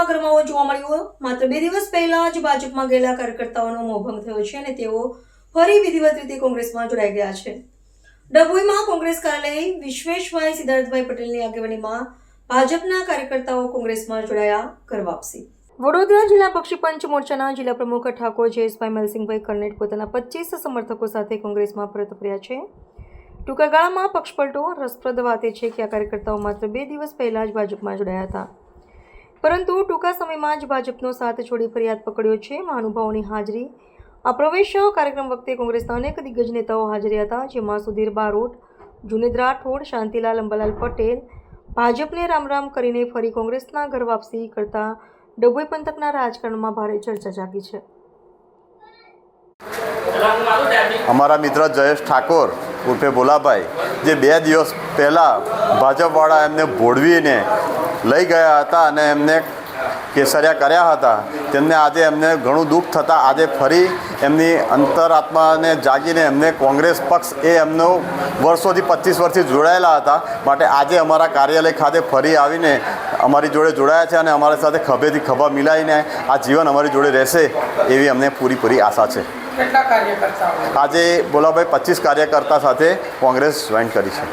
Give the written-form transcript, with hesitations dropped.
ભાજપમાં ગરમાવો જોવા મળ્યો। માત્ર 2 દિવસ પહેલા જ ભાજપમાં ગયેલા કાર્યકર્તાઓનો મોભંગ થયો છે અને તેઓ ફરી વિધિવત રીતે કોંગ્રેસમાં જોડાઈ ગયા છે। ડભોઈમાં કોંગ્રેસ કાર્યાલય વિશ્વેશભાઈ સિદ્ધાર્થભાઈ પટેલની આગેવાનીમાં ભાજપના કાર્યકર્તાઓ કોંગ્રેસમાં જોડાયા। ઘર વાપસી। વડોદરા જિલ્લા પક્ષી પંચ મોરચાના જિલ્લા પ્રમુખ ઠાકોર જયેશભાઈ મલસિંહભાઈ કર્નેટ પોતાના 25 સમર્થકો સાથે કોંગ્રેસમાં પરત ફર્યા છે। ટૂંકા ગાળામાં પક્ષ પલટો। રસપ્રદ વાત એ છે કે આ કાર્યકર્તાઓ માત્ર 2 દિવસ પહેલા જ ભાજપમાં જોડાયા હતા, પરંતુ ટૂંકા સમયમાં જ ભાજપનો સાથ છોડી ફરિયાદ પકડ્યો છે। મહાનુભાવોની હાજરી। આ પ્રવેશ કાર્યક્રમ વખતે કોંગ્રેસના અનેક દિગ્ગજ નેતાઓ હાજર હતા, જેમાં સુધીર બારોટ, જુનેદ રાઠોડ, શાંતિલાલ અંબાલાલ પટેલ ભાજપને રામ રામ કરીને ફરી કોંગ્રેસના ઘર વાપસી કરતા ડભોઈ પંથકના રાજકારણમાં ભારે ચર્ચા જાગી છે। અમારા મિત્ર જયેશ ઠાકોર ઉર્ફે ભોલાભાઈ જે 2 દિવસ પહેલાં ભાજપવાળા એમને ભોળવીને લઈ ગયા હતા અને એમને કેસરિયા કર્યા હતા, તેમને આજે એમને ઘણું દુઃખ થતાં આજે ફરી એમની અંતરાત્માને જાગીને એમને કોંગ્રેસ પક્ષ એ એમનો વર્ષોથી 25 વર્ષથી જોડાયેલા હતા, માટે આજે અમારા કાર્યાલય ખાતે ફરી આવીને અમારી જોડે જોડાયા છે અને અમારી સાથે ખભેથી ખભા મિલાવીને આ જીવન અમારી જોડે રહેશે એવી અમને પૂરી આશા છે। કેટલા કાર્યકર્તાઓ? આજે ભોલાભાઈ 25 કાર્યકર્તા સાથે કોંગ્રેસ જોઈન કરી છે।